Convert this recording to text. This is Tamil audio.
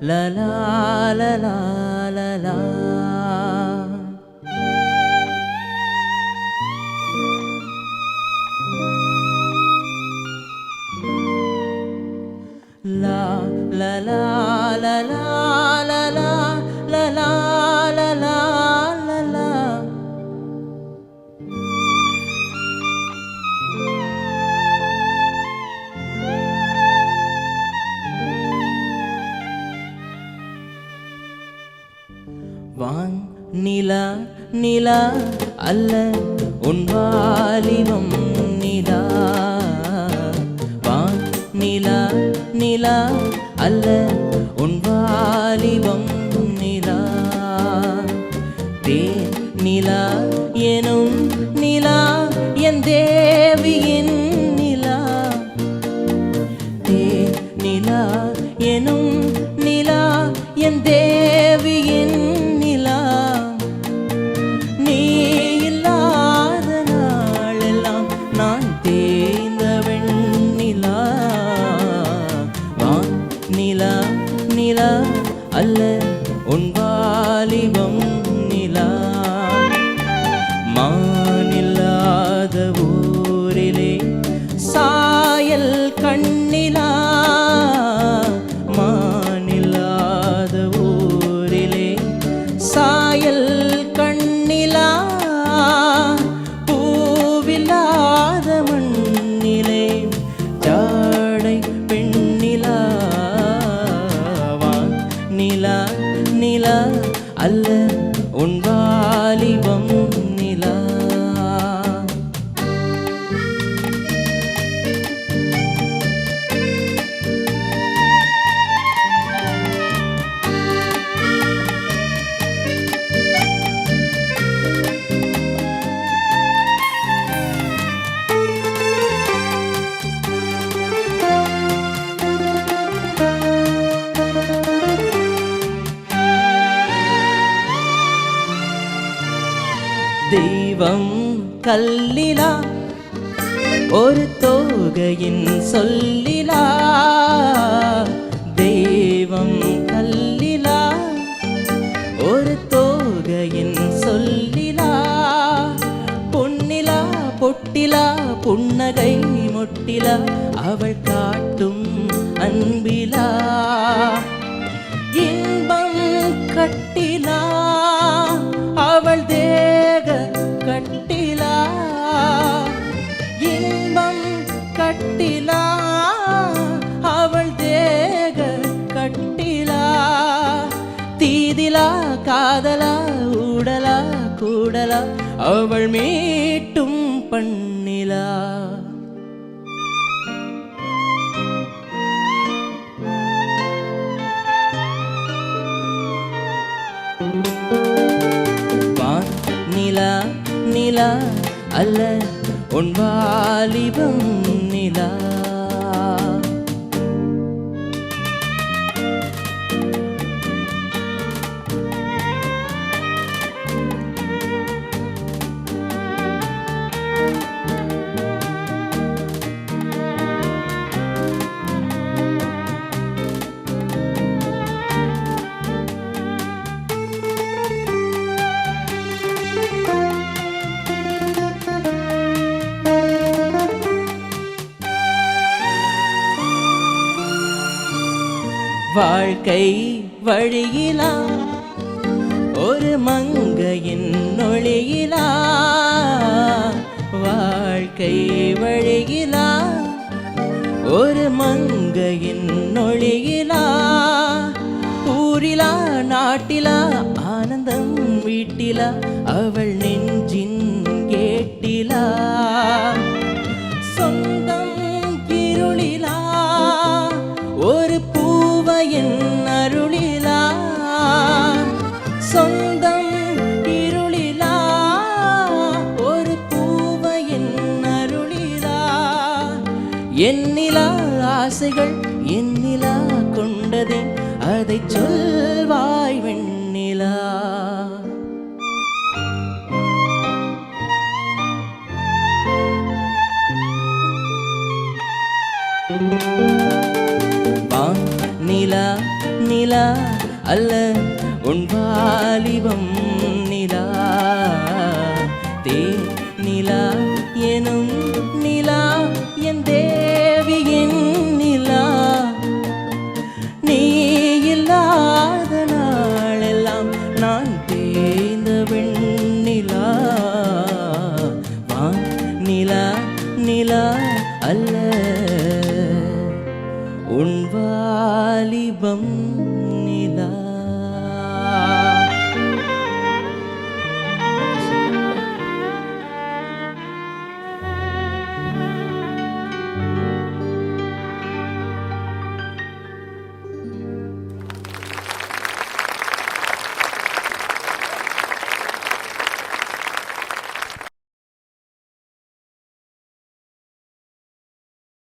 la la la la la la. La la la la la la la la la la la la la. வான் நிலா நிலா அல்ல உன் வாலிபம் நிலா. வான் நிலா நிலா அல்ல உன் வாலிபம் நிலா. தேன் நிலா எனும் நிலா என் தேவியின் நிலா. தேன் நிலா எனும் நிலா என் தேவியின் நிலா. நீ இல்லாத நாளெல்லாம் நான் தேய்ந்த வெண்ணிலா. வான் நிலா நிலா அல்ல உன் வாலிபம் நிலா. மானில்லாத ஊரிலே சாயல் கண்ணிலா. மானில்லாத ஊரிலே சாயல் கண்ணிலா. பூவில்லாத மண்ணிலே ஜாடை பெண்ணிலா. வான் நிலா நிலா அல்ல உன் வாலிபம் நிலா. தெய்வம் கல்லிலா ஒரு தோகையின் சொல்லிலா. தெய்வம் கல்லிலா ஒரு தோகையின் சொல்லிலா. பொன்னிலா பொட்டிலா புன்னகை மொட்டிலா அவள் காட்டும் அன்பிலா. இன்பம் கட்டிலா அவள் தேக கட்டிலா. இன்பம் கட்டிலா அவள் தேக கட்டிலா. தீதிலா காதலா ஊடலா கூடலா அவள் மீட்டும் பண்ணிலா. வான் நிலா நிலா அல்ல உன் வாலிபம் நிலா. வாழ்க்கை வழியிலா ஒரு மங்கையின் நொழியிலா. வாழ்க்கை வழியிலா ஒரு மங்கையின் நொழியிலா. ஊரிலா நாட்டிலா ஆனந்தம் வீட்டிலா அவள் நெஞ்சின் கேட்டிலா. சொந்தம் இருளிலா ஒரு பூவையின் அருளிலா. சொந்தம் இருளிலா ஒரு பூவையின் அருளிலா. எண்ணிலா ஆசைகள் எண்ணிலா கொண்டதே அதை சொல்வாய் வெண்ணிலா. வான் நிலா நிலா உன் வாலிபம் நிலா தேன் நிலா எனும் நிலா என் தேவியின் நிலா நீ இல்லாத நாளெல்லாம் நான் தேய்ந்த வெண்ணிலா வான் நிலா நிலா அல்ல உன் வாலிபம்